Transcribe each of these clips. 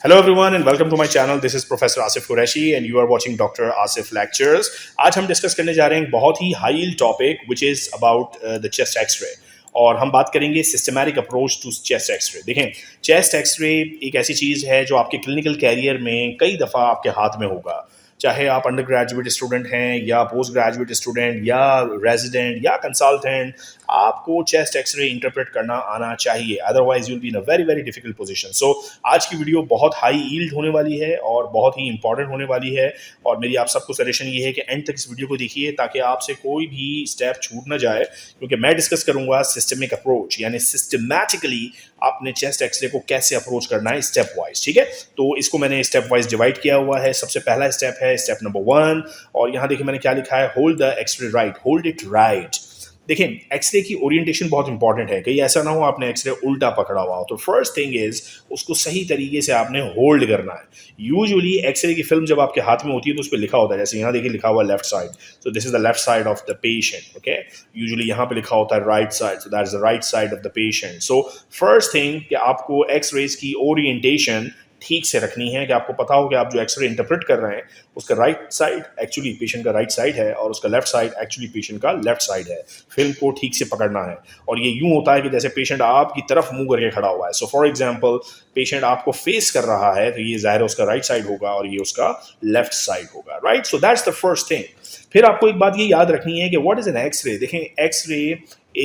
Hello everyone and welcome to my channel. This is Professor Asif Qureshi and you are watching Dr. Asif Lectures. आज हम discuss करने जा रहे हैं एक बहुत ही high yield topic which is about the chest x-ray और हम बात करेंगे systematic approach to chest x-ray. देखें, चेस्ट एक्सरे एक ऐसी चीज़ है जो आपके क्लिनिकल कैरियर में कई दफ़ा आपके हाथ में होगा, चाहे आप अंडर ग्रेजुएट स्टूडेंट हैं या पोस्ट ग्रेजुएट स्टूडेंट या रेजिडेंट या कंसल्टेंट, आपको चेस्ट एक्सरे इंटरप्रेट करना आना चाहिए, otherwise you'll be in a very very difficult position. So आज की वीडियो बहुत हाई यील्ड होने वाली है और बहुत ही इंपॉर्टेंट होने वाली है और मेरी आप सबको सजेशन ये है कि एंड तक इस वीडियो को देखिए ताकि आपसे कोई भी स्टेप छूट ना जाए, क्योंकि मैं डिस्कस करूंगा सिस्टमिक अप्रोच, यानी सिस्टमैटिकली आपने चेस्ट एक्सरे को कैसे अप्रोच करना है स्टेप वाइज। ठीक है, तो इसको मैंने स्टेप वाइज डिवाइड किया हुआ है। सबसे पहला स्टेप है स्टेप नंबर 1 और यहाँ देखिए मैंने क्या लिखा है, hold the x-ray right, hold it right. देखें, एक्सरे की ओरिएंटेशन बहुत इंपॉर्टेंट है, कहीं ऐसा ना हो आपने एक्सरे उल्टा पकड़ा हुआ हो। तो फर्स्ट थिंग इज उसको सही तरीके से आपने होल्ड करना है। यूजुअली एक्सरे की फिल्म जब आपके हाथ में होती है तो उस पर लिखा होता है, जैसे यहाँ देखिए लिखा हुआ left side, so this is the left side of the patient. Okay, usually यहाँ पे लिखा होता है right side, so that is the right side of the patient. So first thing कि आपको एक्सरेज की ओरिएंटेशन ठीक से रखनी है, कि आपको पता हो कि आप जो एक्सरे इंटरप्रेट कर रहे हैं उसका राइट साइड एक्चुअली पेशेंट का राइट साइड है और उसका लेफ्ट साइड एक्चुअली पेशेंट का लेफ्ट साइड है। फिल्म को ठीक से पकड़ना है और ये यूं होता है कि जैसे पेशेंट आपकी तरफ मुंह करके खड़ा हुआ है। सो फॉर एग्जांपल पेशेंट आपको फेस कर रहा है तो ये जाहिर है उसका राइट साइड होगा और ये उसका लेफ्ट साइड होगा, right. So that's the first thing. फिर आपको एक बात ये याद रखनी है कि व्हाट इज एन एक्सरे। देखें, x-ray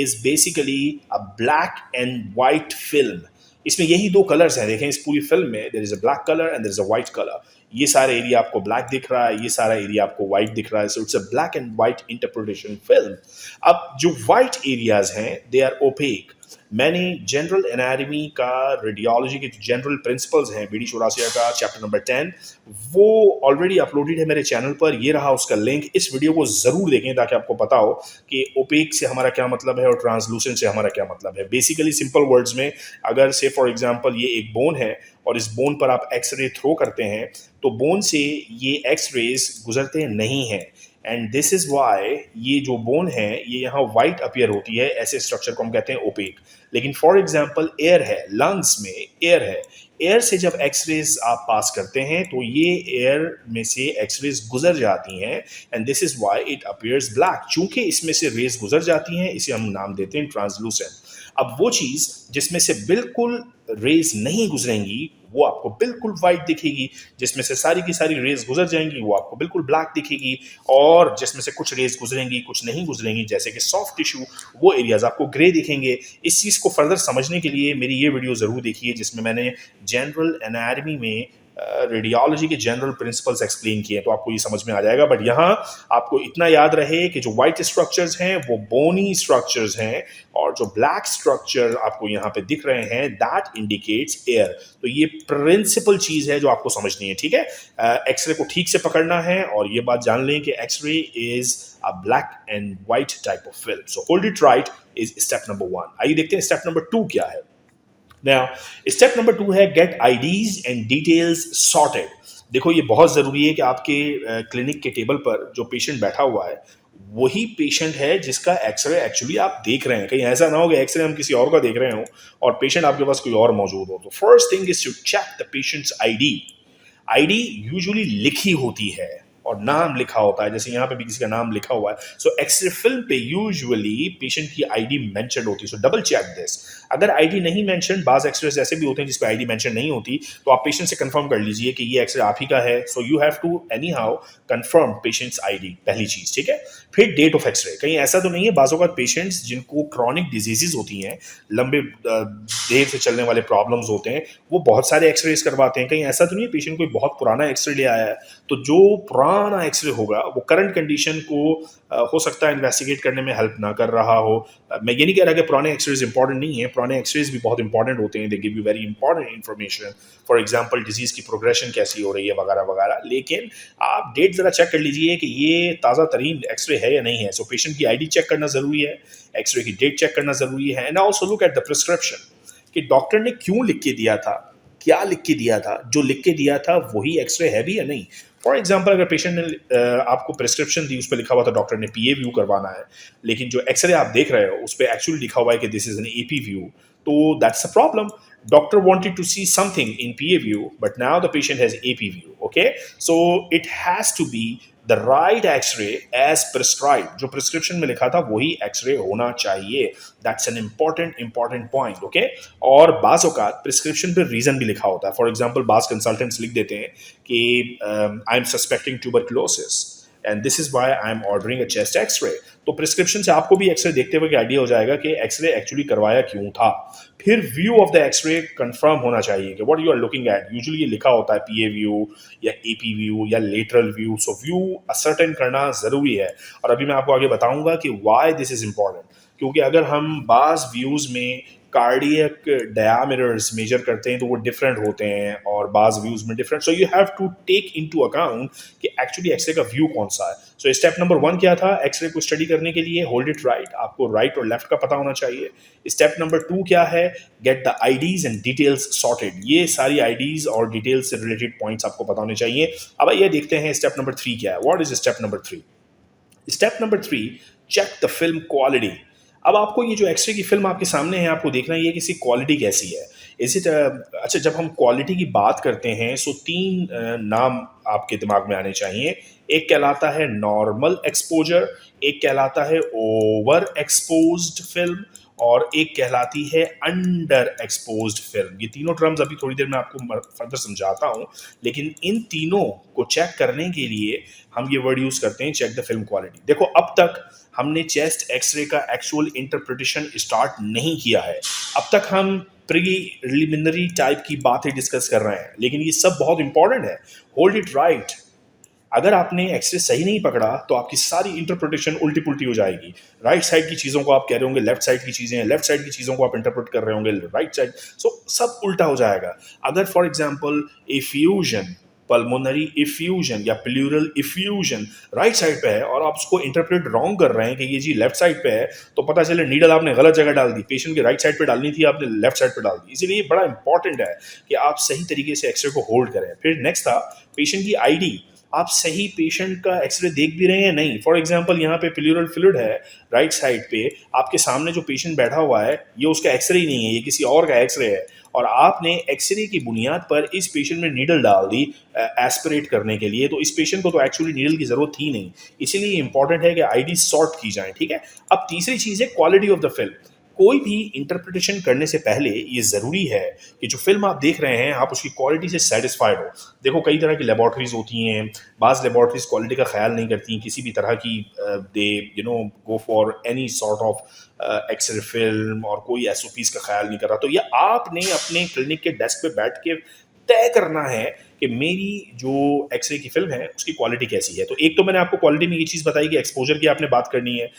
is basically a black and white film. इसमें यही दो कलर्स हैं। देखें, इस पूरी फिल्म में there is a black colour and there is a white colour. ये सारा एरिया आपको ब्लैक दिख रहा है, ये सारा एरिया आपको व्हाइट दिख रहा है। So it's a black and white interpretation film. अब जो व्हाइट एरियाज हैं दे आर ओपेक। मैंने जनरल एनाटॉमी का, रेडियोलॉजी के जनरल प्रिंसिपल्स हैं बीडी चौरासिया का चैप्टर नंबर 10, वो ऑलरेडी अपलोडेड है मेरे चैनल पर। ये रहा उसका लिंक। इस वीडियो को जरूर देखें ताकि आपको पता हो कि ओपेक से हमारा क्या मतलब है और ट्रांसलूसेंट से हमारा क्या मतलब है। बेसिकली सिंपल वर्ड्स में, अगर से फॉर एग्जांपल ये एक बोन है और इस बोन पर आप एक्सरे थ्रो करते हैं तो बोन से ये एक्सरेज गुजरते नहीं हैं, एंड दिस इज वाई ये जो बोन है ये यहाँ वाइट अपीयर होती है। ऐसे स्ट्रक्चर को हम कहते हैं ओपेक। लेकिन फॉर एग्जांपल एयर है, लंग्स में एयर है, एयर से जब एक्सरेज आप पास करते हैं तो ये एयर में से एक्सरेज गुजर जाती हैं and this is why it appears black. चूंकि इसमें से रेज गुजर जाती हैं इसे हम नाम देते हैं ट्रांसलूसेंट। अब वो चीज जिसमें से बिल्कुल रेज नहीं गुजरेंगी वो आपको बिल्कुल वाइट दिखेगी, जिसमें से सारी की सारी रेज गुजर जाएंगी वो आपको बिल्कुल ब्लैक दिखेगी, और जिसमें से कुछ रेज गुजरेंगी कुछ नहीं गुजरेंगी जैसे कि सॉफ्ट टिश्यू, वो एरियाज आपको ग्रे दिखेंगे। इस चीज़ को फर्दर समझने के लिए मेरी ये वीडियो ज़रूर देखिए जिसमें मैंने जनरल एनाटॉमी में रेडियोलॉजी के जनरल प्रिंसिपल्स एक्सप्लेन किए, तो आपको ये समझ में आ जाएगा। बट यहाँ आपको इतना याद रहे कि जो वाइट स्ट्रक्चर्स हैं वो बोनी स्ट्रक्चर्स हैं और जो ब्लैक स्ट्रक्चर आपको यहाँ पे दिख रहे हैं दैट इंडिकेट्स एयर। तो ये प्रिंसिपल चीज है जो आपको समझनी है, ठीक है। एक्सरे को ठीक से पकड़ना है और ये बात जान लें कि x-ray is a black and white type of film. So hold it right is step number 1। आइए देखते हैं स्टेप नंबर 2 क्या है। Now, स्टेप नंबर 2 है get IDs and details sorted. देखो, ये बहुत ज़रूरी है कि आपके क्लिनिक के टेबल पर जो पेशेंट बैठा हुआ है वही पेशेंट है जिसका एक्सरे एक्चुअली आप देख रहे हैं। कहीं ऐसा ना हो कि एक्सरे हम किसी और का देख रहे हो और पेशेंट आपके पास कोई और मौजूद हो। तो first thing is to check the patient's ID. ID usually लिखी होती है और नाम लिखा होता है, जैसे यहाँ पे भी किसी का नाम लिखा हुआ है। सो एक्सरे फिल्म पे यूजुअली पेशेंट की आईडी मेंशन होती है। So double check this. अगर आईडी नहीं मेंशन, बाज एक्सरेस ऐसे भी होते हैं जिसपे आईडी मेंशन नहीं होती, तो आप पेशेंट से कंफर्म कर लीजिए कि ये एक्सरे आप ही का है। So you have to anyhow confirm patient's ID, पहली चीज, ठीक है। फिर डेट ऑफ एक्सरे। कहीं ऐसा तो नहीं है, बाजों का पेशेंट्स जिनको क्रॉनिक डिजीजेज होती हैं, लंबे देर से चलने वाले प्रॉब्लम्स होते हैं, वो बहुत सारे एक्सरेज करवाते हैं। कहीं ऐसा तो नहीं है पेशेंट कोई बहुत पुराना एक्सरे ले आया है, तो जो पुराना एक्सरे होगा वो करंट कंडीशन को हो सकता है इन्वेस्टिगेट करने में हेल्प ना कर रहा हो। मैं ये नहीं कह रहा कि पुराने एक्सरेज इंपॉर्टेंट नहीं है, पुराने एक्सरेज भी बहुत इंपॉर्टेंट होते हैं, they give you very important information. For example disease की प्रोग्रेशन कैसी हो रही है वगैरह वगैरह। लेकिन आप डेट जरा चेक कर लीजिए कि ये ताज़ा तरीन एक्सरे है या नहीं है। सो पेशेंट की आईडी चेक करना जरूरी है, एक्सरे की डेट चेक करना जरूरी है, and also look at the prescription कि डॉक्टर ने क्यों लिख के दिया था, क्या लिख के दिया था, जो लिख के दिया था वही एक्सरे है भी या नहीं। फॉर एग्जाम्पल अगर पेशेंट ने आपको प्रिस्क्रिप्शन दी, उस पर लिखा हुआ था डॉक्टर ने पीए व्यू करवाना है, लेकिन जो एक्सरे आप देख रहे हो उस पर एक्चुअली लिखा हुआ है कि this is an AP view, तो that's a problem. doctor wanted to see something in PA view, but now the patient has AP view. Okay, so it has to be the right X-ray as prescribed. जो prescription में लिखा था वही X-ray होना चाहिए. That's an important point. Okay, और बाज़ औक़ात prescription पे reason भी लिखा होता है. For example, बाज़ consultants लिख देते हैं कि I'm suspecting tuberculosis and this is why I'm ordering a chest X-ray. तो प्रिस्क्रिप्शन से आपको भी एक्सरे देखते हुए आइडिया हो जाएगा कि एक्सरे एक्चुअली करवाया क्यों था. फिर view of the x-ray confirm होना चाहिए कि what you are looking at. Usually ये लिखा होता है पीए व्यू या एपी व्यू या lateral view. So view ascertain करना ज़रूरी है. और अभी मैं आपको आगे बताऊंगा कि व्हाई दिस इज इंपॉर्टेंट. क्योंकि अगर हम बाज़ व्यूज़ में कार्डियक डायमीटर्स मेजर करते हैं तो वो डिफरेंट होते हैं और बाज़ व्यूज़ में different. So you have to take into account कि एक्चुअली एक्सरे का व्यू कौन सा है. सो स्टेप नंबर 1 क्या था एक्सरे को स्टडी करने के लिए? Hold it right. आपको राइट और लेफ्ट का पता होना चाहिए. स्टेप नंबर 2 क्या है? Get the IDs and details sorted. ये सारी आईडीज और डिटेल्स से रिलेटेड पॉइंट्स आपको पता होने चाहिए. अब ये देखते हैं स्टेप नंबर 3 क्या है. What is step number 3? Step number 3, check the film quality. अब आपको ये जो एक्सरे की फिल्म आपके सामने है आपको देखना है कि इसकी क्वालिटी कैसी है. इज इट अच्छा, जब हम क्वालिटी की बात करते हैं सो 3 नाम आपके दिमाग में आने चाहिए. एक कहलाता है नॉर्मल एक्सपोजर, एक कहलाता है ओवर एक्सपोज्ड फिल्म और एक कहलाती है अंडर एक्सपोज्ड फिल्म. ये तीनों टर्म्स अभी थोड़ी देर में आपको फर्दर समझाता हूँ. लेकिन इन तीनों को चेक करने के लिए हम ये वर्ड यूज करते हैं चेक द फिल्म क्वालिटी. देखो अब तक हमने चेस्ट एक्सरे का एक्चुअल इंटरप्रिटेशन स्टार्ट नहीं किया है. अब तक हम प्रीलिमिनरी टाइप की बातें डिस्कस कर रहे हैं. लेकिन ये सब बहुत इंपॉर्टेंट है. Hold it right. अगर आपने एक्सरे सही नहीं पकड़ा तो आपकी सारी इंटरप्रिटेशन उल्टी पुल्टी हो जाएगी. राइट साइड की चीज़ों को आप कह रहे होंगे लेफ्ट साइड की चीज़ें हैं, लेफ्ट साइड की चीज़ों को आप इंटरप्रेट कर रहे होंगे राइट साइड. सो सब उल्टा हो जाएगा. अगर for example effusion, pulmonary effusion या प्लूरल इफ्यूजन राइट साइड पे है और आप उसको इंटरप्रेट रॉन्ग कर रहे हैं कि ये जी लेफ्ट साइड पे है, तो पता चले नीडल आपने गलत जगह डाल दी. पेशेंट के राइट साइड पे डालनी थी, आपने लेफ्ट साइड पे डाल दी. इसीलिए बड़ा इंपॉर्टेंट है कि आप सही तरीके से एक्सरे को होल्ड करें. फिर नेक्स्ट था पेशेंट की आईडी. आप सही पेशेंट का एक्सरे देख भी रहे हैं नहीं. फॉर एग्जांपल यहाँ पे प्लूरल फ्लूइड है राइट साइड पे, आपके सामने जो पेशेंट बैठा हुआ है ये उसका एक्सरे ही नहीं है, ये किसी और का एक्सरे है. और आपने एक्सरे की बुनियाद पर इस पेशेंट में नीडल डाल दी एस्पिरेट करने के लिए. तो इस पेशेंट को तो एक्चुअली नीडल की जरूरत थी नहीं. इसीलिए इंपॉर्टेंट है कि आईडी सॉर्ट की जाए. ठीक है. अब तीसरी चीज़ है क्वालिटी ऑफ द फिल्म. कोई भी इंटरप्रिटेशन करने से पहले ये ज़रूरी है कि जो फिल्म आप देख रहे हैं आप उसकी क्वालिटी से सेटिस्फाइड हो. देखो कई तरह की लेबॉर्ट्रीज होती हैं. बाज़ लेबॉर्ट्रीज क्वालिटी का ख्याल नहीं करती किसी भी तरह की. They go for any sort of x-ray film और कोई एसओपीज का ख्याल नहीं कर रहा. तो ये आपने अपने क्लिनिक के डेस्क पे बैठ के तय करना है कि मेरी जो एक्सरे की फिल्म है उसकी क्वालिटी कैसी है. तो एक तो मैंने आपको क्वालिटी में ये चीज़ बताई कि एक्सपोजर की आपने बात करनी है.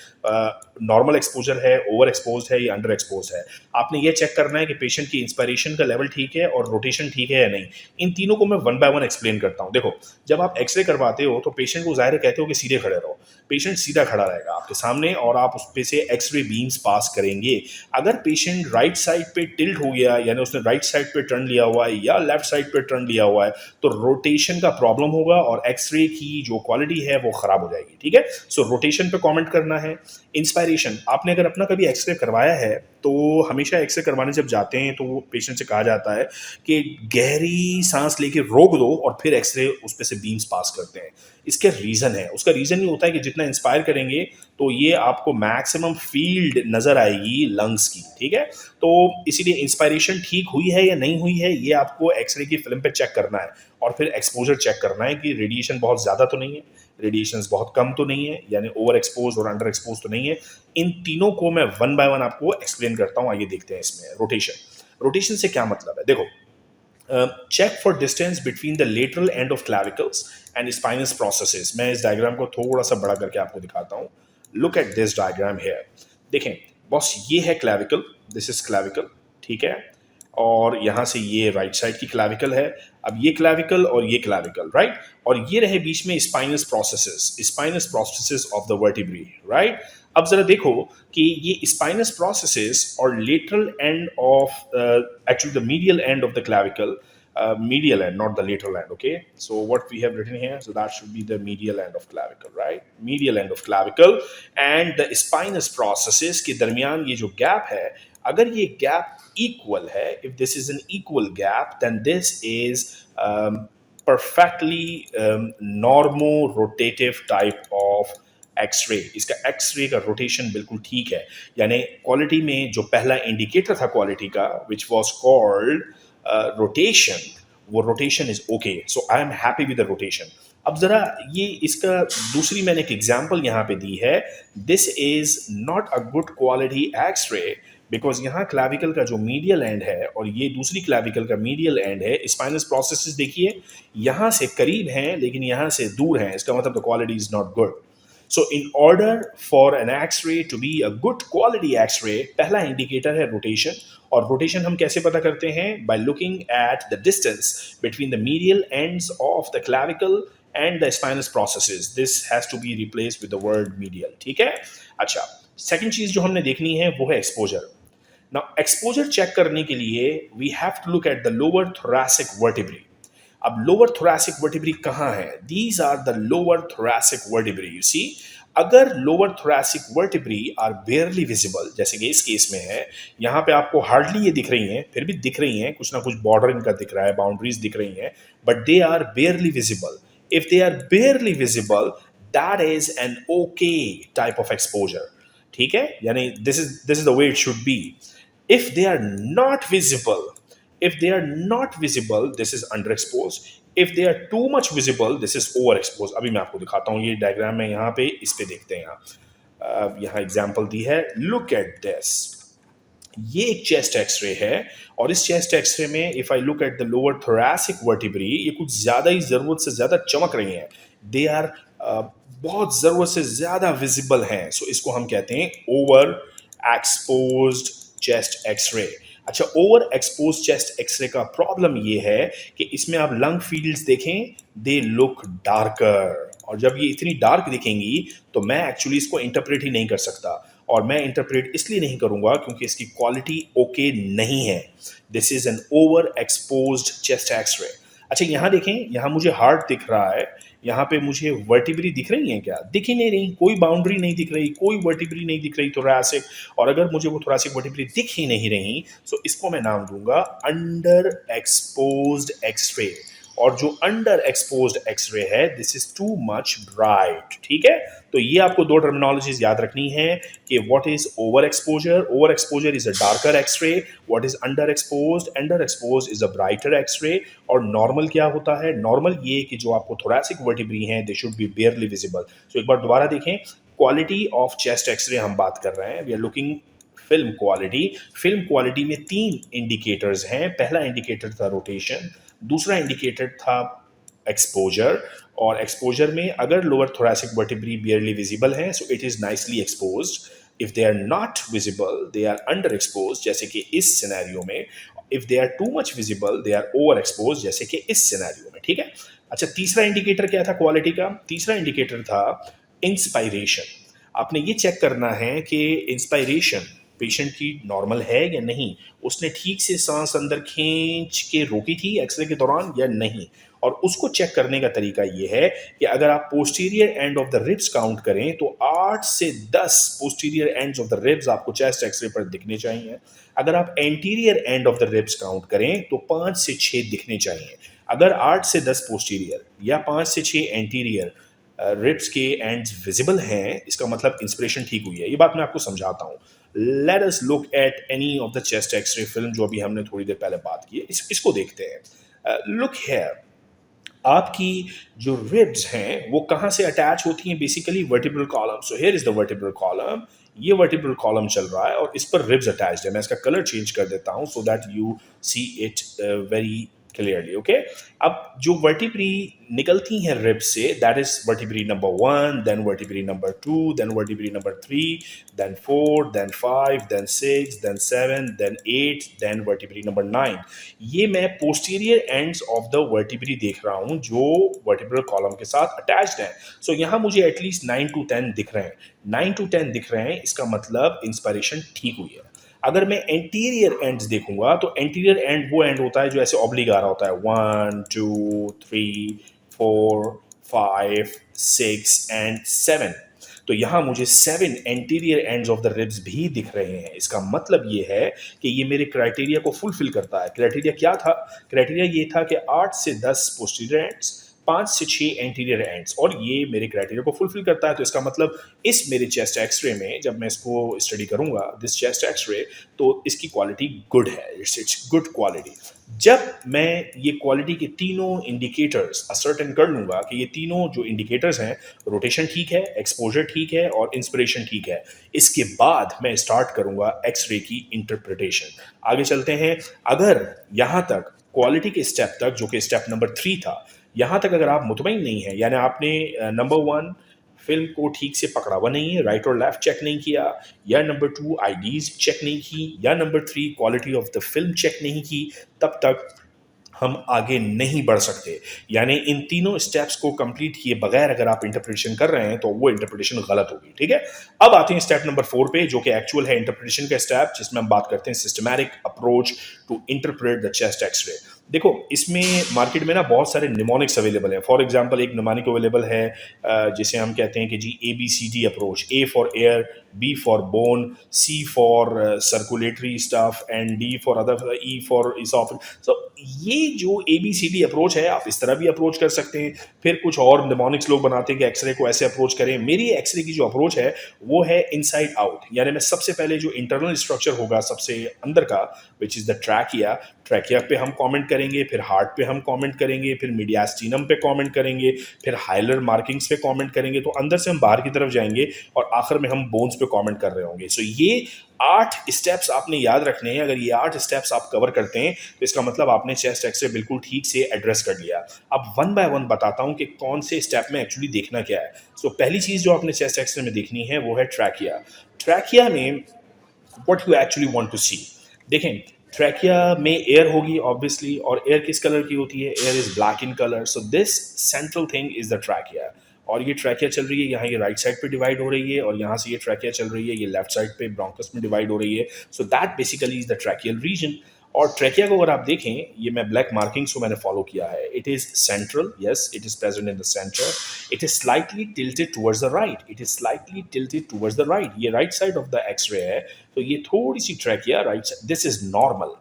नॉर्मल एक्सपोजर है, ओवर एक्सपोज है या अंडर एक्सपोज है. आपने ये चेक करना है कि पेशेंट की इंस्पायरेशन का लेवल ठीक है और रोटेशन ठीक है या नहीं. इन तीनों को मैं 1 बाय 1 एक्सप्लेन करता हूँ. देखो जब आप एक्सरे करवाते हो तो पेशेंट को ज़ाहिर कहते हो कि सीधे खड़े रहो. पेशेंट सीधा खड़ा रहेगा आपके सामने और आप उस पर से एक्सरे बीम्स पास करेंगे. अगर पेशेंट राइट साइड पे टिल्ट हो गया यानी उसने राइट साइड पे टर्न लिया हुआ है या लेफ्ट साइड पे टर्न लिया हुआ है तो रोटेशन का प्रॉब्लम होगा और एक्सरे की जो क्वालिटी है वो खराब हो जाएगी. ठीक है. सो रोटेशन पे कमेंट करना है. इंस्पायरेशन, आपने अगर अपना कभी एक्सरे करवाया है तो हमेशा एक्सरे करवाने जब जाते हैं तो पेशेंट से कहा जाता है कि गहरी सांस लेके रोक दो और फिर एक्सरे उस पे से बीम्स पास करते हैं. इसके रीज़न है. उसका रीज़न ये होता है कि जितना इंस्पायर करेंगे तो ये आपको मैक्सिमम फील्ड नज़र आएगी लंग्स की. ठीक है. तो इसीलिए इंस्पायरेशन ठीक हुई है या नहीं हुई है ये आपको एक्सरे की फिल्म पे चेक करना है. और फिर एक्सपोजर चेक करना है कि रेडिएशन बहुत ज़्यादा तो नहीं है, रेडिएशंस बहुत कम तो नहीं है, यानी ओवर एक्सपोज और अंडर एक्सपोज तो नहीं है. इन तीनों को मैं 1 बाय 1 आपको एक्सप्लेन करता हूँ. आइए देखते हैं इसमें रोटेशन से क्या मतलब है. देखो check for distance between the lateral end of clavicles and spinous processes. मैं इस डायग्राम को थोड़ा सा बड़ा करके आपको दिखाता हूँ. Look at this diagram here. देखें बॉस ये है क्लैविकल, दिस इज क्लैविकल. ठीक है. और यहाँ से ये राइट साइड की क्लैविकल है. अब ये क्लैविकल और ये क्लैविकल राइट. और ये रहे बीच में spinous processes of the vertebrae right. अब जरा देखो कि ये स्पाइनस प्रोसेसेस और lateral end of actually the medial end of the clavicle, medial end, not the lateral end. Okay, so what we have written here, so that should be the medial end of clavicle, right? Medial end of clavicle and the spinous processes के दरमियान ये जो gap है अगर ये gap equal है, if this is an equal gap, then this is perfectly normo-rotative type of x-ray. इसका x-ray का रोटेशन बिल्कुल ठीक है, यानी क्वालिटी में जो पहला इंडिकेटर था क्वालिटी का विच वॉज कॉल्ड रोटेशन, वो rotation is okay, so I am happy with the rotation. अब जरा ये इसका दूसरी मैंने एक एग्जांपल यहाँ पे दी है, this is not a good quality x-ray because यहाँ क्लैविकल का जो मीडियल एंड है और ये दूसरी क्लैविकल का मीडियल एंड है, स्पाइनस प्रोसेसेस देखिए यहाँ से करीब हैं लेकिन यहाँ से दूर हैं, इसका मतलब the quality is not good. So in order for an X-ray to be a good quality X-ray, पहला इंडिकेटर है रोटेशन, और रोटेशन हम कैसे पता करते हैं? By looking at the distance between the medial ends of the clavicle and the spinous processes. This has to be replaced with the word medial. ठीक है? अच्छा, सेकंड चीज जो हमने देखनी है वो है एक्सपोजर। नाउ एक्सपोजर चेक करने के लिए we have to look at the lower thoracic vertebrae. अब लोअर थोरैसिक वर्टिब्रे कहाँ है? These are the lower thoracic vertebrae. You see, अगर lower thoracic vertebrae are barely visible, जैसे कि इस केस में है, यहाँ पे आपको हार्डली ये दिख रही हैं, फिर भी दिख रही हैं, कुछ ना कुछ बॉर्डर इनका दिख रहा है, बाउंड्रीज दिख रही हैं, but they are barely visible. If they are barely visible, that is an okay type of exposure. ठीक है, यानी this is the way it should be. If they are not visible, if they are not visible, this is underexposed. If they are too much visible, this is overexposed. अभी मैं आपको दिखाता हूँ, ये diagram में यहाँ पे, इस पे देखते हैं। यहाँ एग्जाम्पल दी है, लुक एट दिस। ये एक चेस्ट एक्सरे है, और इस चेस्ट एक्सरे में if I look at the lower thoracic vertebrae, ये कुछ ज्यादा ही जरूरत से ज्यादा चमक रही हैं, दे आर बहुत जरूरत से ज्यादा विजिबल हैं, सो इसको हम कहते हैं ओवर एक्सपोज्ड चेस्ट एक्सरे। अच्छा, ओवर एक्सपोज चेस्ट एक्सरे का प्रॉब्लम ये है कि इसमें आप लंग फील्ड्स देखें, दे लुक डार्कर, और जब ये इतनी डार्क दिखेंगी तो मैं एक्चुअली इसको इंटरप्रेट ही नहीं कर सकता, और मैं इंटरप्रेट इसलिए नहीं करूंगा क्योंकि इसकी क्वालिटी ओके नहीं है। This is an over exposed chest x-ray. अच्छा, यहाँ देखें, यहाँ मुझे हार्ट दिख रहा है, यहाँ पे मुझे वर्टिब्रे दिख रही हैं क्या? दिख ही नहीं रही, कोई बाउंड्री नहीं दिख रही, कोई वर्टिब्रे नहीं दिख रही थोरैसिक, और अगर मुझे वो थोरैसिक वर्टिब्रे दिख ही नहीं रही, सो इसको मैं नाम दूंगा अंडर एक्सपोज्ड एक्सरे। और जो अंडर एक्सपोज्ड एक्सरे है, this is too much bright. ठीक है, तो ये आपको दो टर्मिनोलॉजीज याद रखनी है कि what is over exposure. Over exposure is a darker x-ray, what is under exposed, under exposed is a brighter x-ray. और नॉर्मल क्या होता है? नॉर्मल ये कि जो आपको थोरैसिक वर्टिब्रे हैं, they should be barely visible. So एक बार दोबारा देखें, क्वालिटी ऑफ चेस्ट एक्सरे हम बात कर रहे हैं, we are looking film quality. Film quality में तीन इंडिकेटर्स हैं। पहला इंडिकेटर था रोटेशन, दूसरा इंडिकेटर था एक्सपोजर, और एक्सपोजर में अगर lower thoracic vertebrae barely visible हैं, so it is nicely exposed. If they are not visible, they are underexposed, जैसे कि इस सिनेरियो में। If they are too much visible, they are overexposed, जैसे कि इस सिनेरियो में। ठीक है, अच्छा, तीसरा इंडिकेटर क्या था क्वालिटी का? तीसरा इंडिकेटर था इंस्पायरेशन। आपने ये चेक करना है कि इंस्पायरेशन पेशेंट की नॉर्मल है या नहीं, उसने ठीक से सांस अंदर खींच के रोकी थी एक्सरे के दौरान या नहीं। और उसको चेक करने का तरीका ये है कि अगर आप posterior end of the ribs count करें तो 8 से 10 posterior ends of the ribs आपको चेस्ट एक्सरे पर दिखने चाहिए। अगर आप anterior end of the ribs count करें तो 5 से 6 दिखने चाहिए। अगर 8 से 10 पोस्टीरियर या 5 से 6 एंटीरियर रिब्स के एंड्स विजिबल हैं, इसका मतलब इंस्पिरेशन ठीक हुई है। ये बात मैं आपको समझाता हूँ। Let us look at any of the chest x-ray film, जो अभी हमने थोड़ी देर पहले बात की है, इसको देखते हैं। लुक हियर, आपकी जो रिब्स हैं वो कहाँ से अटैच होती हैं? Basically vertebral column. So here is the vertebral column, ये वर्टिब्रल कॉलम चल रहा है और इस पर रिब्स अटैच्ड है। मैं इसका कलर चेंज कर देता हूँ so that you see it very clearly. Okay, अब जो वर्टिब्रे निकलती हैं रिब से, that is vertebrae number 1, then vertebrae number 2, then vertebrae number 3, then 4, then 5, then 6, then 7, then 8, then vertebrae number 9। ये मैं posterior ends of the vertebrae देख रहा हूँ जो वर्टिब्रल कॉलम के साथ अटैच्ड हैं। सो यहाँ मुझे एटलीस्ट 9 to 10 दिख रहे हैं। 9 to 10 दिख रहे हैं, इसका मतलब इंस्पायरेशन ठीक हुई है। अगर मैं एंटीरियर एंड्स देखूंगा तो एंटीरियर एंड वो एंड होता है जो ऐसे ऑब्लिक आ रहा होता है, 1 2 3 4 5 6 एंड 7। तो यहाँ मुझे 7 anterior ends of the ribs भी दिख रहे हैं। इसका मतलब ये है कि ये मेरे क्राइटेरिया को फुलफिल करता है। क्राइटेरिया क्या था? क्राइटेरिया ये था कि 8 से 10 पोस्टीरियर एंड्स, 5 से 6 एंटीरियर एंड्स, और ये मेरे क्राइटेरिया को फुलफिल करता है। तो इसका मतलब इस मेरे चेस्ट एक्सरे में जब मैं इसको स्टडी करूंगा, दिस चेस्ट एक्सरे, तो इसकी क्वालिटी गुड है, इट्स गुड क्वालिटी। जब मैं ये क्वालिटी के तीनों इंडिकेटर्स असर्टेन कर लूंगा कि ये तीनों जो इंडिकेटर्स हैं, रोटेशन ठीक है, एक्सपोजर ठीक है और इंस्पिरेशन ठीक है, इसके बाद मैं स्टार्ट करूंगा एक्सरे की इंटरप्रिटेशन। आगे चलते हैं। अगर यहां तक क्वालिटी के स्टेप तक, जो कि स्टेप नंबर 3 था, यहां तक अगर आप मुतमईन नहीं है, यानी आपने नंबर 1 फिल्म को ठीक से पकड़ा हुआ नहीं है, राइट और लेफ्ट चेक नहीं किया, या नंबर 2 आईडीज चेक नहीं की, या number 3 quality of the film check नहीं की, तब तक हम आगे नहीं बढ़ सकते। यानी इन तीनों स्टेप्स को कंप्लीट किए बगैर अगर आप इंटरप्रिटेशन कर रहे हैं तो वो इंटरप्रिटेशन गलत होगी। ठीक है, अब आते हैं स्टेप नंबर 4 पे, जो कि एक्चुअल है इंटरप्रिटेशन का स्टेप, जिसमें हम बात करते हैं systematic approach to interpret the chest x-ray. देखो, इसमें मार्केट में ना बहुत सारे निमोनिक्स अवेलेबल है। फॉर एग्जांपल एक निमोनिक अवेलेबल है जिसे हम कहते हैं कि जी ABCD approach, A for air, B for bone, C for circulatory stuff and D for other, E for oesophagus. So ये जो ABCD अप्रोच है, आप इस तरह भी अप्रोच कर सकते हैं। फिर कुछ और निमोनिक्स लोग बनाते हैं कि एक्सरे को ऐसे अप्रोच करें। मेरी एक्सरे की जो अप्रोच है वो है इनसाइड आउट, यानी मैं सबसे पहले जो इंटरनल स्ट्रक्चर होगा सबसे अंदर का, which is the trachea, trachea पे हम कमेंट करेंगे, फिर हार्ट पे हम कमेंट करेंगे, फिर मीडियास्टिनम पे कमेंट करेंगे, फिर हाइलर मार्किंग्स पे कमेंट करेंगे। तो अंदर से हम बाहर की तरफ जाएंगे और आखिर में हम बोन्स पे कमेंट कर रहे होंगे। सो ये 8 स्टेप्स आपने याद रखने हैं। अगर ये 8 स्टेप्स आप कवर करते हैं तो इसका मतलब आपने चेस्ट एक्सरे बिल्कुल ठीक से एड्रेस कर लिया। अब वन बाय वन बताता हूं कि कौन से स्टेप में एक्चुअली देखना क्या है। सो पहली चीज जो आपने चेस्ट एक्सरे में देखनी है वो है ट्रैकिया। ट्रैकिया में what you actually want to see, देखें, ट्रैकिया में एयर होगी ऑब्वियसली, और एयर किस कलर की होती है? Air is black in colour. So this central thing is the trachea. और ये ट्रैकिया चल रही है, यहाँ ये राइट साइड पे डिवाइड हो रही है, और यहाँ से ये ट्रैकिया चल रही है, ये लेफ्ट साइड पे ब्रोंकस में डिवाइड हो रही है। So that basically is the tracheal region. और ट्रैकिया को अगर आप देखें, ये मैं ब्लैक मार्किंग्स को मैंने फॉलो किया है। It is central, yes, it is present in the centre. It is slightly tilted towards the right, it is slightly tilted towards the right. ये right side of the x-ray है, तो ये थोड़ी सी trachea right side, this is normal.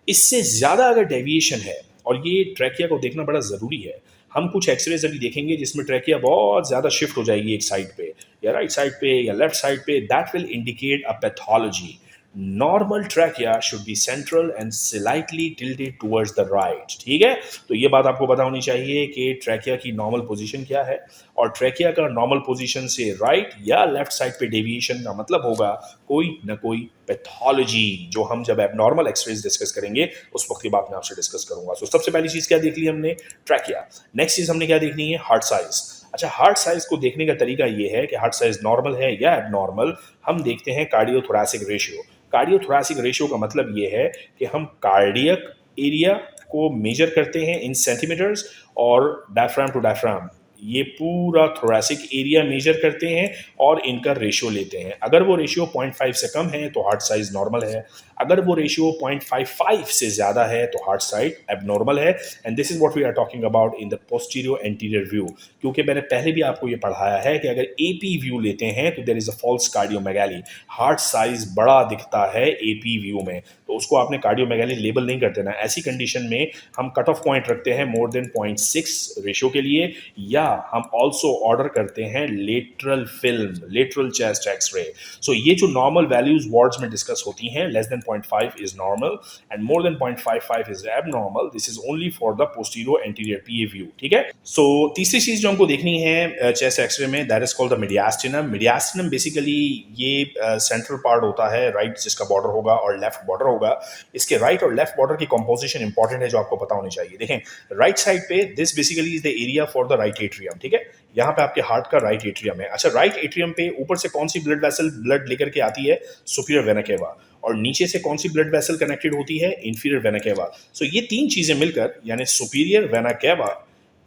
इससे ज्यादा अगर deviation है, और ये ट्रैकिया को देखना बड़ा जरूरी है, हम कुछ एक्सरेज अभी देखेंगे जिसमें ट्रैकिया बहुत ज्यादा शिफ्ट हो जाएगी एक साइड पे, या राइट साइड पे, या लेफ्ट साइड पे, that will indicate a pathology. Normal trachea should be central and slightly tilted towards the right. ठीक है, तो ये बात आपको पता होनी चाहिए कि ट्रैकिया की नॉर्मल पोजीशन क्या है, और ट्रैकिया का नॉर्मल पोजीशन से राइट या लेफ्ट साइड पे डेविएशन का मतलब होगा कोई ना कोई पैथोलॉजी, जो हम जब एबनॉर्मल एक्सरेज डिस्कस करेंगे उस वक्त ये बात मैं आपसे डिस्कस करूंगा। तो सबसे पहली चीज क्या देख ली हमने? ट्रैकिया। नेक्स्ट चीज हमने क्या देखनी है? Heart size. अच्छा, हार्ट साइज को देखने का तरीका ये है कि हार्ट साइज नॉर्मल है या एबनॉर्मल। हम देखते हैं कार्डियोथोरैसिक रेशियो। कार्डियोथोरैसिक रेशियो का मतलब ये है कि हम कार्डियक एरिया को मेजर करते हैं इन सेंटीमीटर्स, और डायफ्राम टू डायफ्राम ये पूरा थोरैसिक एरिया मेजर करते हैं और इनका रेशियो लेते हैं। अगर वो रेशियो 0.5 से कम है तो हार्ट साइज नॉर्मल है, अगर वो रेशियो 0.55 से ज्यादा है तो हार्ट साइज एबनॉर्मल है। And this is what we are talking about in the posterior anterior view. क्योंकि मैंने पहले भी आपको ये पढ़ाया है कि अगर एपी व्यू लेते हैं तो there is a false cardiomegaly, heart size बड़ा दिखता है एपी व्यू में, तो उसको आपने कार्डियोमेगाली लेबल नहीं कर देना। ऐसी कंडीशन में हम कट ऑफ पॉइंट रखते हैं मोर देन 0.6 रेशियो के लिए, या हम ऑल्सो ऑर्डर करते हैं lateral film, lateral chest x-ray. So ये जो नॉर्मल वैल्यूज वार्ड्स में डिस्कस होती हैं, less than 0.5 is normal and more than 0.55 is abnormal. This is only for the posterior anterior PA view. ठीक है, सो तीसरी चीज जो हमको देखनी है चेस्ट एक्सरे में, that is called the mediastinum. Mediastinum basically ये सेंट्रल पार्ट होता है, राइट जिसका बॉर्डर होगा और लेफ्ट बॉर्डर होगा। इसके राइट और लेफ्ट बॉर्डर की कंपोजिशन इंपॉर्टेंट है जो आपको पता होनी चाहिए। देखें, राइट साइड पे this basically is the area for the right atrium. ठीक है, यहाँ पे आपके हार्ट का राइट एट्रियम है। अच्छा, राइट एट्रियम पे ऊपर से कौन सी ब्लड वेसल ब्लड लेकर के आती है? Superior vena cava. और नीचे से कौन सी ब्लड वेसल कनेक्टेड होती है? Inferior vena cava. सो ये तीन चीजें मिलकर, यानी superior vena cava,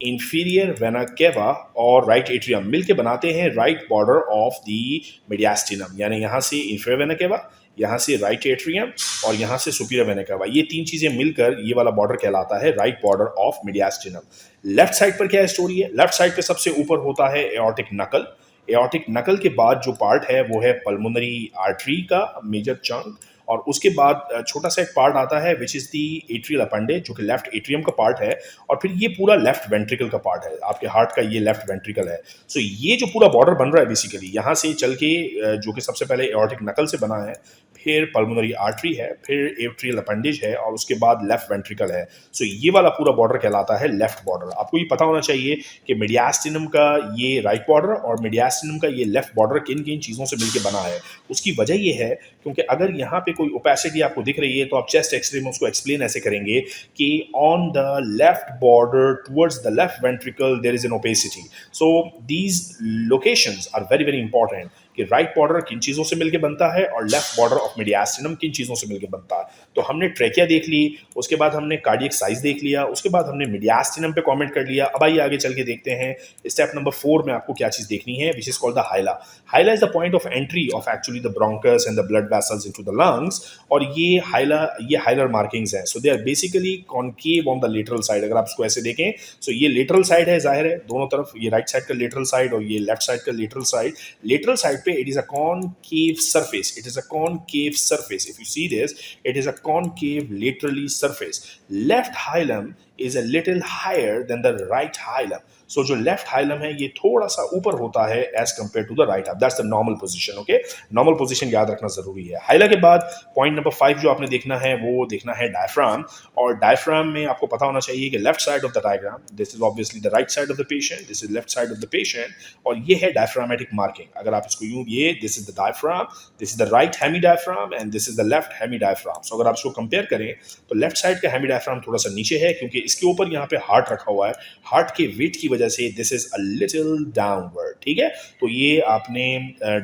inferior vena cava और राइट एट्रियम मिलकर बनाते हैं right border of the mediastinum. यानी यहाँ से इंफीरियर वेना केवा, यहाँ से राइट एट्रियम, और यहाँ से सुपीरियर वेना केवा, ये तीन चीजें मिलकर ये वाला बॉर्डर कहलाता है right border of mediastinum. Left side पर क्या स्टोरी है? लेफ्ट साइड पे सबसे ऊपर होता है एओर्टिक नकल। एओर्टिक नकल के बाद जो पार्ट है वो है पल्मोनरी आर्टरी का मेजर चंक, और उसके बाद छोटा सा एक पार्ट आता है which is the atrial appendage, जो कि लेफ्ट एट्रियम का पार्ट है, और फिर ये पूरा लेफ्ट वेंट्रिकल का पार्ट है, आपके हार्ट का ये लेफ्ट वेंट्रिकल है। सो ये जो पूरा बॉर्डर बन रहा है बेसिकली यहाँ से चल के जो कि सबसे पहले एओर्टिक नकल से बना है, फिर पल्मोनरी आर्टरी है, फिर एट्रियल अपेंडेज है, और उसके बाद लेफ्ट वेंट्रिकल है। सो ये वाला पूरा बॉर्डर कहलाता है लेफ्ट बॉर्डर। आपको ये पता होना चाहिए कि मीडियास्टिनम का ये राइट बॉर्डर और मीडियास्टिनम का ये लेफ्ट बॉर्डर किन किन चीज़ों से मिलकर बना है। उसकी वजह ये है क्योंकि अगर यहाँ पे कोई ओपेसिटी आपको दिख रही है तो आप चेस्ट एक्सरे में उसको एक्सप्लेन ऐसे करेंगे कि on the left border towards the left ventricle there is an opacity. So these locations are very very important कि राइट बॉर्डर किन चीज़ों से मिलकर बनता है और लेफ्ट बॉर्डर ऑफ मीडियास्टिनम किन चीज़ों से मिलकर बनता है। तो हमने ट्रेकिया देख ली, उसके बाद हमने कार्डियक साइज देख लिया, उसके बाद हमने मीडियास्टिनम पे कमेंट कर लिया। अब आइए आगे चल के देखते हैं स्टेप नंबर 4 में आपको क्या चीज़ देखनी है, which is called the hila. Hila is the point of entry of actually the bronchus and the blood vessels into the lungs, और ये हाइलर मार्किंग्स हैं। So they are basically concave on the lateral side. अगर आप इसको ऐसे देखें सो ये lateral side है, जाहिर है दोनों तरफ, ये राइट साइड का लेटरल साइड और ये लेफ्ट साइड का लेटरल साइड। लेटरल साइड पे it is a concave surface. It is a concave surface. If you see this, it is a concave laterally surface. Left hilum is a little higher than the right hilum. सो जो left hilum है ये थोड़ा सा ऊपर होता है as compare to the right half. That's the normal position. Okay, normal position याद रखना जरूरी है। हाइला के बाद पॉइंट नंबर 5 जो आपने देखना है वो देखना है डायफ्राम, और डायफ्राम में आपको पता होना चाहिए कि left side of the diagram, this is obviously the right side of the patient, this is left side of the patient, और ये है डायफ्रामेटिक मार्किंग। अगर आप इसको यूं, ये this is the diaphragm, this is the right hemidiaphragm and this is the left hemidiaphragm. So अगर आप इसको कंपेयर करें तो लेफ्ट साइड का हेमी डायफ्राम थोड़ा सा नीचे है क्योंकि इसके ऊपर यहाँ पे हार्ट रखा हुआ है। हार्ट के वेट की वजह से this is a little downward। ठीक है, तो ये आपने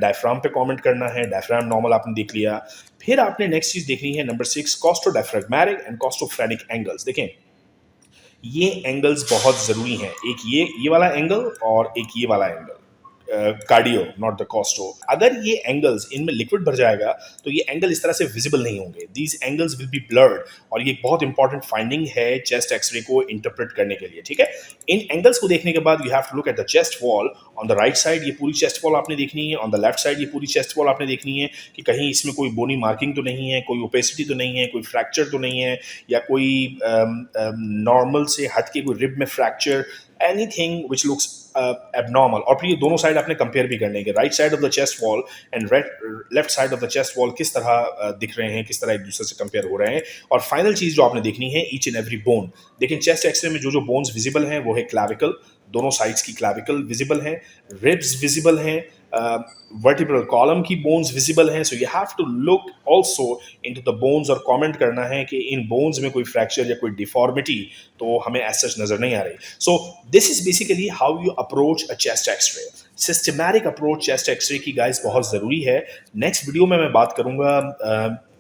डायफ्राम पे कमेंट करना है। डायफ्राम नॉर्मल आपने देख लिया। फिर आपने नेक्स्ट चीज देखनी है नंबर 6, कॉस्टोडायफ्रैग्मेटिक एंड कॉस्टोफ्रेनिक एंगल्स। देखें ये एंगल्स बहुत जरूरी हैं, एक ये वाला एंगल और एक ये वाला एंगल, कार्डियो नॉट द कॉस्टो। अगर ये एंगल्स इनमें लिक्विड भर जाएगा तो ये एंगल इस तरह से विजिबल नहीं होंगे, these angles will be blurred, और ये बहुत इंपॉर्टेंट फाइंडिंग है चेस्ट एक्सरे को इंटरप्रेट करने के लिए। ठीक है, इन एंगल्स को देखने के बाद you have to look at the chest wall. On the right side ये पूरी चेस्ट वॉल आपने देखनी है, ऑन द लेफ्ट साइड ये पूरी चेस्ट वॉल आपने देखनी है कि कहीं इसमें कोई बोनी मार्किंग तो नहीं है, कोई ओपेसिटी तो नहीं है, कोई फ्रैक्चर तो नहीं है, या कोई नॉर्मल से हट के कोई रिब में fracture, anything which looks abnormal. और फिर ये दोनों साइड आपने कंपेयर भी करने के, right side of the chest wall and left side of the chest wall किस तरह दिख रहे हैं, किस तरह एक दूसरे से कंपेयर हो रहे हैं। और फाइनल चीज जो आपने देखनी है, ईच एंड एवरी बोन। देखिए चेस्ट एक्सरे में जो जो बोन्स विजिबल हैं वो है क्लैविकल, दोनों साइड्स की क्लैविकल विजिबल हैं, रिब्स विजिबल हैं, वर्टिब्रल कॉलम की बोन्स विजिबल हैं। So you have to look also into the bones और कमेंट करना है कि इन बोन्स में कोई फ्रैक्चर या कोई डिफॉर्मिटी तो हमें एज सच नजर नहीं आ रही। So this is basically how you approach a chest x-ray. Systematic approach chest x-ray की गाइस बहुत ज़रूरी है। नेक्स्ट वीडियो में मैं बात करूँगा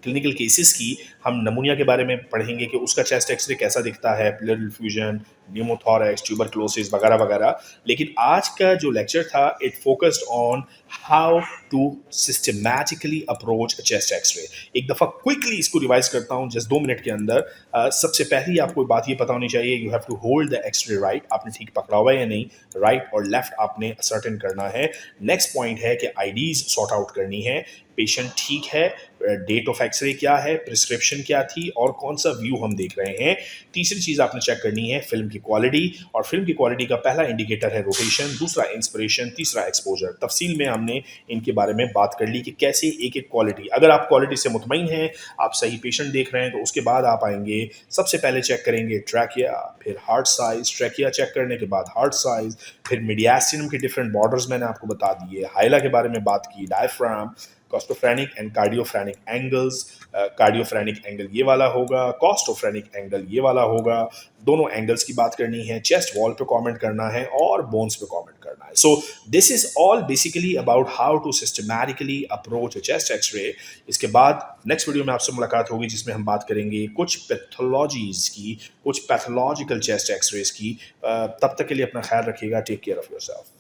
क्लिनिकल केसेस की। हम नमूनिया के बारे में पढ़ेंगे कि उसका चेस्ट एक्सरे कैसा दिखता है, प्लेरल फ्यूजन, न्यूमोथोरैक्स, ट्यूबरक्लोसिस वगैरह वगैरह। लेकिन आज का जो लेक्चर था it focused on how to systematically approach chest x-ray. एक दफ़ा क्विकली इसको रिवाइज करता हूँ जस्ट 2 मिनट के अंदर। सबसे पहली आपको बात ये पता होनी चाहिए, you have to hold the x-ray right, आपने ठीक पकड़ा हुआ है या नहीं, राइट और लेफ्ट आपने सर्टेन करना है। नेक्स्ट पॉइंट है कि आईडीज सॉर्ट आउट करनी है, पेशेंट ठीक है, डेट ऑफ एक्सरे क्या है, प्रिस्क्रिप्शन क्या थी और कौन सा व्यू हम देख रहे हैं। तीसरी चीज़ आपने चेक करनी है फिल्म की क्वालिटी, और फिल्म की क्वालिटी का पहला इंडिकेटर है रोटेशन, दूसरा इंस्पिरेशन, तीसरा एक्सपोजर। तफसील में हमने इनके बारे में बात कर ली कि कैसे एक एक क्वालिटी, अगर आप क्वालिटी से मुतमईन हैं, आप सही पेशेंट देख रहे हैं, तो उसके बाद आप आएंगे, सबसे पहले चेक करेंगे ट्रैकिया, फिर हार्ट साइज, ट्रैकिया चेक करने के बाद हार्ट साइज, फिर मीडियास्टिनम के डिफरेंट बॉर्डर्स मैंने आपको बता दिए, हाइला के बारे में बात की, diaphragm, costophrenic and cardiophrenic angles. Cardiophrenic angle ये वाला होगा, कॉस्टोफ्रेनिक एंगल ये वाला होगा। दोनों एंगल्स की बात करनी है, चेस्ट वॉल पे कमेंट करना है और बोन्स पे कमेंट करना है। So this is all basically about how to systematically approach chest x-ray. इसके बाद नेक्स्ट वीडियो में आपसे मुलाकात होगी जिसमें हम बात करेंगे कुछ पैथोलॉजीज की, कुछ पैथोलॉजिकल चेस्ट एक्सरेज की। तब तक के लिए अपना ख्याल रखिएगा। Take care of yourself.